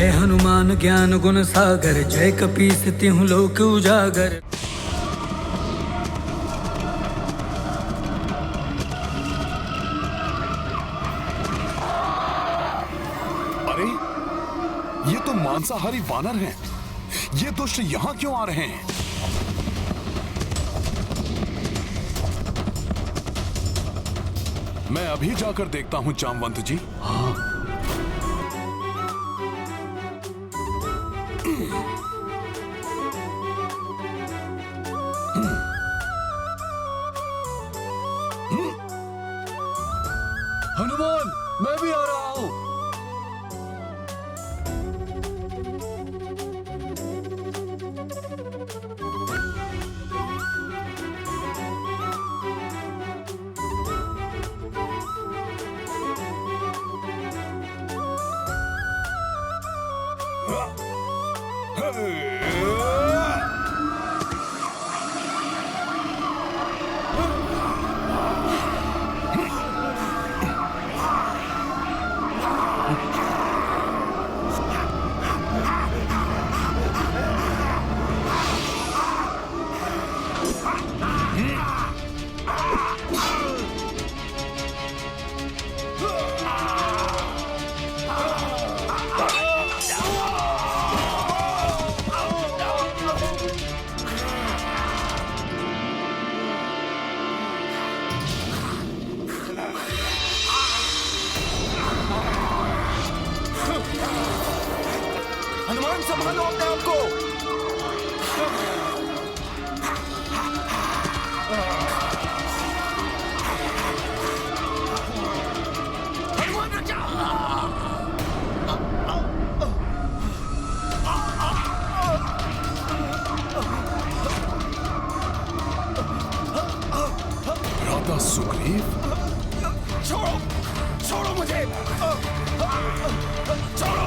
जय हनुमान ज्ञान गुण सागर, जय कपीस तिहुँ लोक उजागर। अरे ये तो मांसाहारी वानर हैं। ये दुष्ट यहाँ क्यों आ रहे हैं? मैं अभी जाकर देखता हूँ जामवंत जी। हाँ। हनुमान, मैं भी आ रहा हूँ। हनुमान, संभालो अपने आप को। हनुमान, रुक जाओ। राजा सुग्रीव, छोड़ो, छोड़ो मुझे, छोड़ो।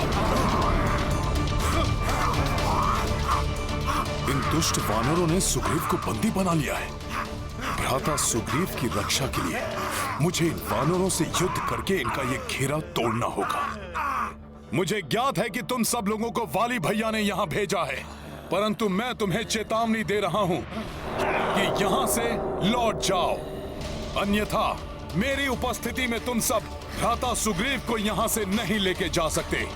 इन दुष्ट वानरों ने सुग्रीव को बंदी बना लिया है। भ्राता सुग्रीव की रक्षा के लिए मुझे इन वानरों से युद्ध करके इनका ये घेरा तोड़ना होगा। मुझे ज्ञात है कि तुम सब लोगों को वाली भैया ने यहाँ भेजा है, परंतु मैं तुम्हें चेतावनी दे रहा हूँ कि यहाँ से लौट जाओ, अन्यथा मेरी उपस्थिति में तुम सब भ्राता सुग्रीव को यहाँ से नहीं लेके जा सकते।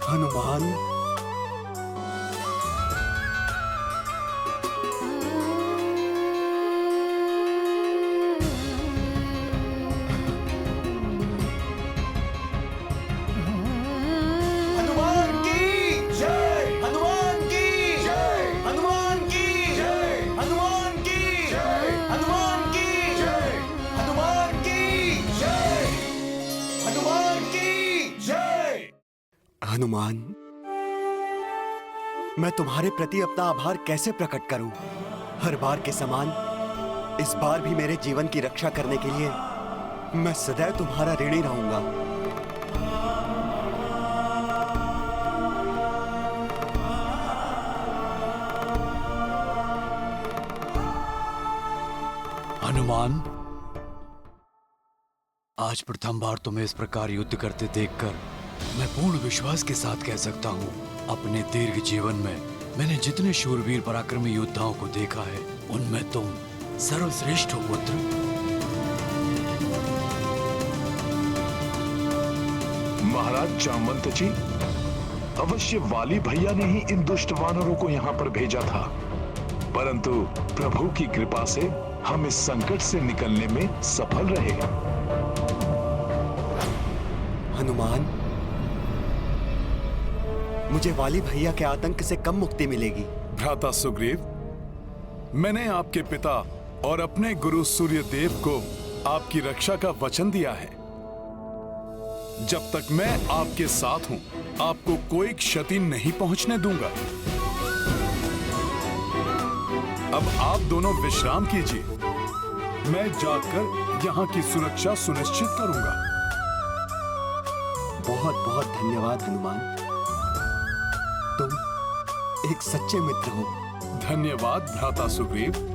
हनुमान, हनुमान की जय, हनुमान की जय, हनुमान की जय, हनुमान की जय, हनुमान की जय, हनुमान की जय, हनुमान की जय। हनुमान, मैं तुम्हारे प्रति अपना आभार कैसे प्रकट करूं? हर बार के समान इस बार भी मेरे जीवन की रक्षा करने के लिए मैं सदैव तुम्हारा ऋणी रहूंगा। हनुमान, आज प्रथम बार तुम्हें इस प्रकार युद्ध करते देखकर मैं पूर्ण विश्वास के साथ कह सकता हूँ, अपने दीर्घ जीवन में मैंने जितने शूरवीर पराक्रमी योद्धाओं को देखा है, उनमें तुम सर्वश्रेष्ठ हो पुत्र। महाराज जामवंत जी, अवश्य वाली भैया ने ही इन दुष्ट वानरों को यहाँ पर भेजा था, परंतु प्रभु की कृपा से हम इस संकट से निकलने में सफल रहे। हनुमान, मुझे वाली भैया के आतंक से कम मुक्ति मिलेगी। भ्राता सुग्रीव, मैंने आपके पिता और अपने गुरु सूर्यदेव को आपकी रक्षा का वचन दिया है। जब तक मैं आपके साथ हूं, आपको कोई क्षति नहीं पहुंचने दूंगा। अब आप दोनों विश्राम कीजिए, मैं जाकर यहां की सुरक्षा सुनिश्चित करूंगा। बहुत बहुत धन्यवाद हनुमान, तुम एक सच्चे मित्र हो। धन्यवाद भ्राता सुग्रीव।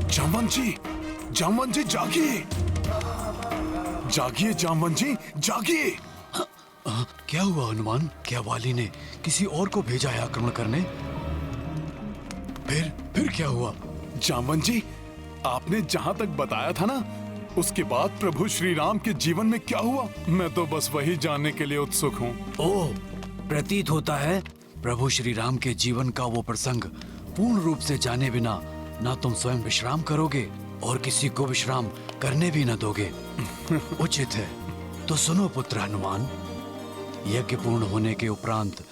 जामवंत जी, जामवंत जी जागिए, जागिए जामवंत जी जागिए। क्या हुआ हनुमान? क्या वाली ने किसी और को भेजा है आक्रमण करने? फिर क्या हुआ? जामवंत जी, आपने जहां तक बताया था ना, उसके बाद प्रभु श्री राम के जीवन में क्या हुआ, मैं तो बस वही जानने के लिए उत्सुक हूँ। ओह, प्रतीत होता है प्रभु श्री राम के जीवन का वो प्रसंग पूर्ण रूप से जाने बिना ना तुम स्वयं विश्राम करोगे और किसी को विश्राम करने भी न दोगे। उचित है, तो सुनो पुत्र हनुमान। यज्ञ पूर्ण होने के उपरांत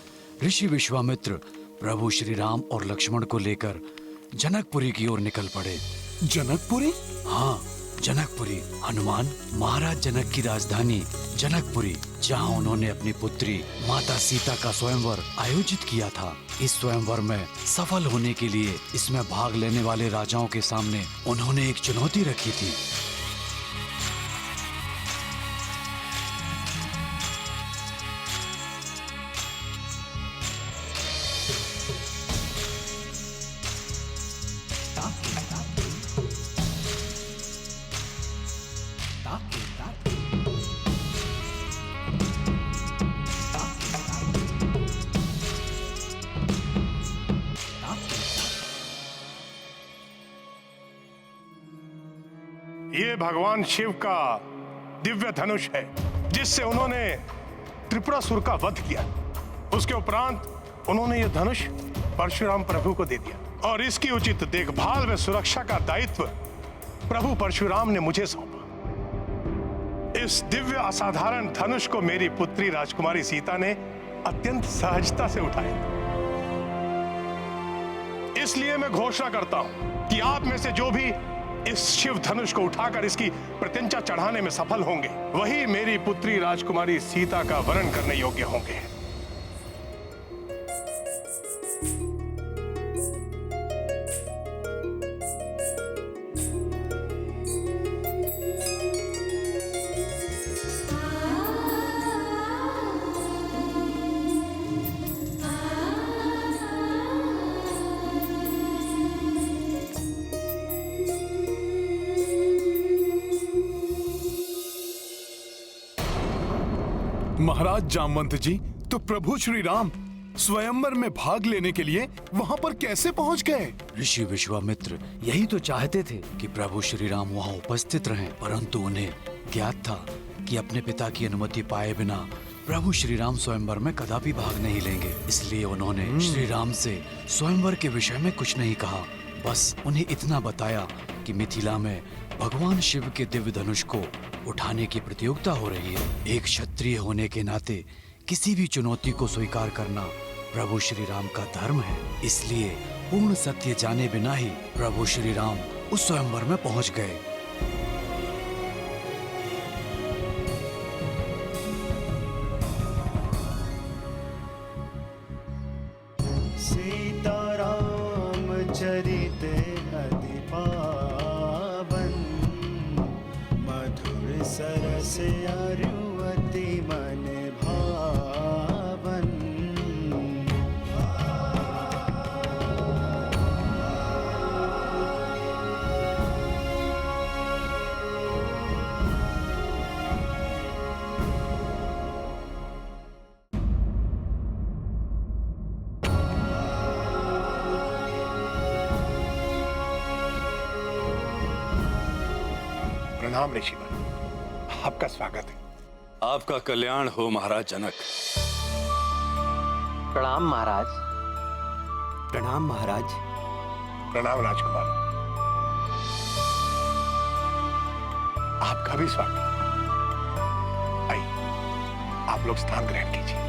ऋषि विश्वामित्र प्रभु श्री राम और लक्ष्मण को लेकर जनकपुरी की ओर निकल पड़े। जनकपुरी? हाँ, जनकपुरी। हनुमान, महाराज जनक की राजधानी जनकपुरी, जहाँ उन्होंने अपनी पुत्री माता सीता का स्वयंवर आयोजित किया था। इस स्वयंवर में सफल होने के लिए इसमें भाग लेने वाले राजाओं के सामने उन्होंने एक चुनौती रखी थी। ये भगवान शिव का दिव्य धनुष है, जिससे उन्होंने त्रिपुरासुर का वध किया। उसके उपरांत उन्होंने यह धनुष परशुराम प्रभु को दे दिया और इसकी उचित देखभाल व सुरक्षा का दायित्व प्रभु परशुराम ने मुझे सौंपा। इस दिव्य असाधारण धनुष को मेरी पुत्री राजकुमारी सीता ने अत्यंत सहजता से उठाया। इसलिए मैं घोषणा करता हूं कि आप में से जो भी इस शिव धनुष को उठाकर इसकी प्रत्यंचा चढ़ाने में सफल होंगे, वही मेरी पुत्री राजकुमारी सीता का वरण करने योग्य होंगे। महाराज जामवंत जी, तो प्रभु श्री राम स्वयंवर में भाग लेने के लिए वहां पर कैसे पहुंच गए? ऋषि विश्वामित्र यही तो चाहते थे कि प्रभु श्री राम वहां उपस्थित रहें, परंतु उन्हें ज्ञात था कि अपने पिता की अनुमति पाए बिना प्रभु श्री राम स्वयंवर में कदापि भाग नहीं लेंगे। इसलिए उन्होंने श्री राम से स्वयंवर के विषय में कुछ नहीं कहा, बस उन्हें इतना बताया कि मिथिला में भगवान शिव के दिव्य धनुष को उठाने की प्रतियोगिता हो रही है। एक क्षत्रिय होने के नाते किसी भी चुनौती को स्वीकार करना प्रभु श्री राम का धर्म है। इसलिए पूर्ण सत्य जाने बिना ही प्रभु श्री राम उस स्वयंवर में पहुंच गए। सीताराम चरित अति पावन, मधुर सरस अरुवति मन भावन। प्रणाम ऋषिवर, आपका स्वागत है। आपका कल्याण हो महाराज जनक। प्रणाम महाराज। प्रणाम महाराज। प्रणाम राजकुमार, आपका भी स्वागत। आइए, आप लोग स्थान ग्रहण कीजिए।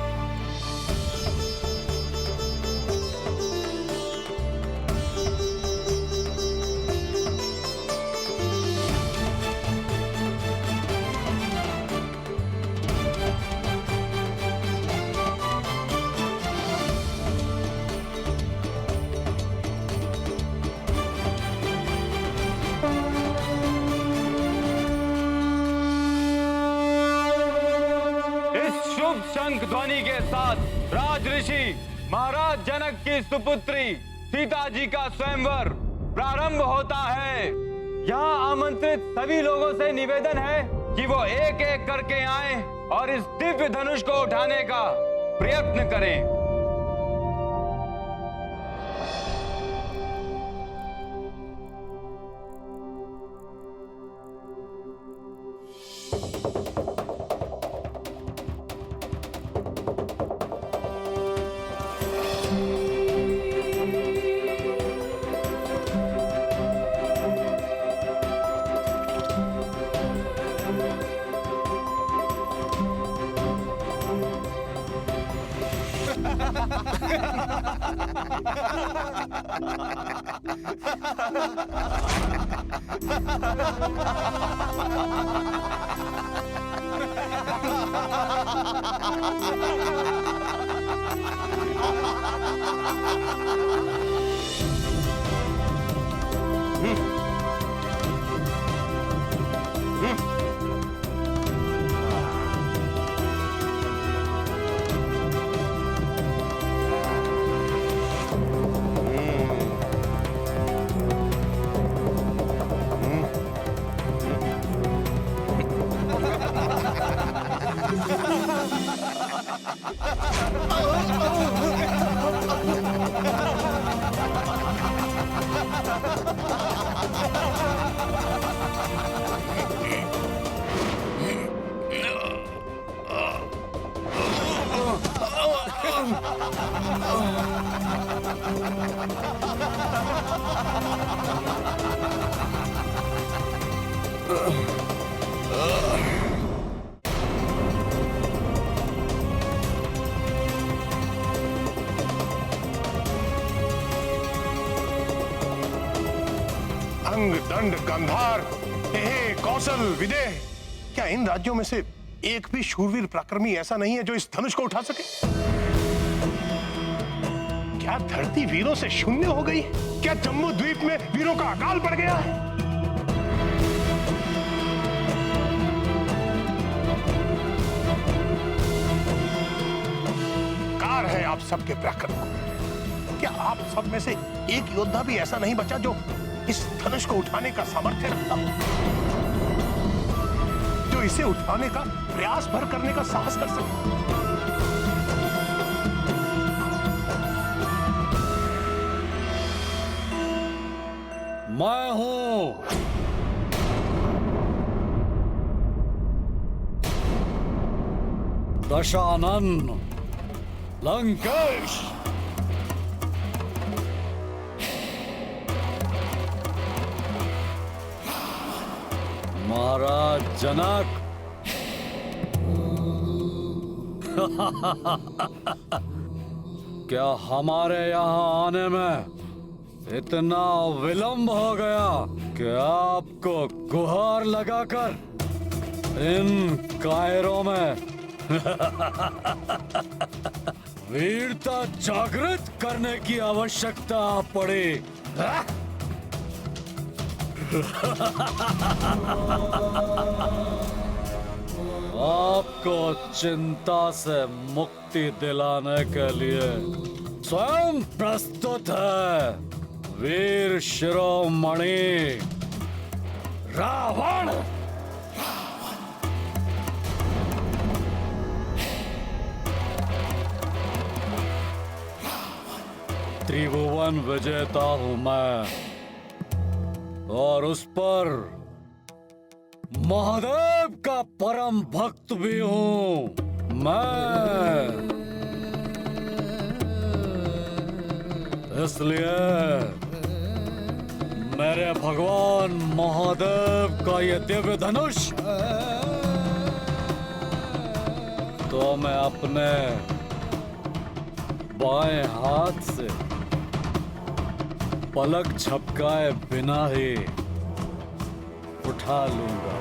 शंख ध्वनि के साथ राज ऋषि महाराज जनक की सुपुत्री सीता जी का स्वयंवर प्रारंभ होता है। यहाँ आमंत्रित सभी लोगों से निवेदन है कि वो एक एक करके आएं और इस दिव्य धनुष को उठाने का प्रयत्न करें। अंग दंड गंधार हे कौशल विदेह, क्या इन राज्यों में से एक भी शूरवीर पराक्रमी ऐसा नहीं है जो इस धनुष को उठा सके? क्या धरती वीरों से शून्य हो गई? क्या जम्मू द्वीप में वीरों का अकाल पड़ गया है? कार है आप सबके पराक्रम को। क्या आप सब में से एक योद्धा भी ऐसा नहीं बचा जो इस धनुष को उठाने का सामर्थ्य रखता हो, जो इसे उठाने का प्रयास भर करने का साहस कर सके? मैं हूं दशानन लंकेश। महाराज जनक, क्या हमारे यहाँ आने में इतना विलंब हो गया कि आपको गुहार लगाकर इन कायरों में वीरता जागृत करने की आवश्यकता पड़ी? आपको चिंता से मुक्ति दिलाने के लिए स्वयं प्रस्तुत है वीर शिरोमणि रावण। त्रिभुवन विजेता हूं मैं, और उस पर महादेव का परम भक्त भी हूं मैं। इसलिए मेरे भगवान महादेव का ये दिव्य धनुष तो मैं अपने बाएं हाथ से पलक झपकाए बिना ही उठा लूंगा।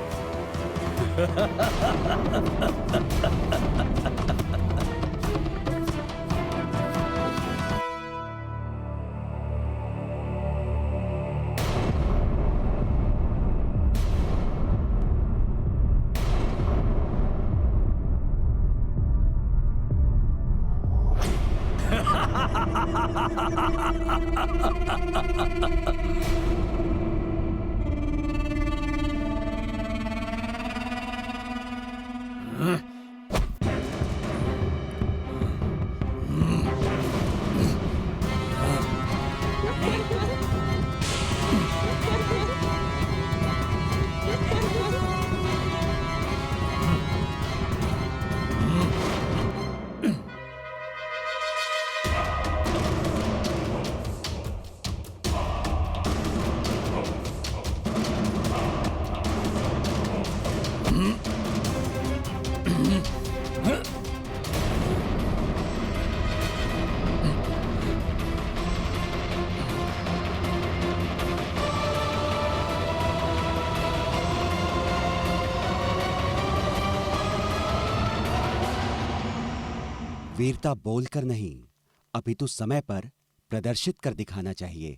वीरता बोलकर नहीं, अपितु समय पर प्रदर्शित कर दिखाना चाहिए।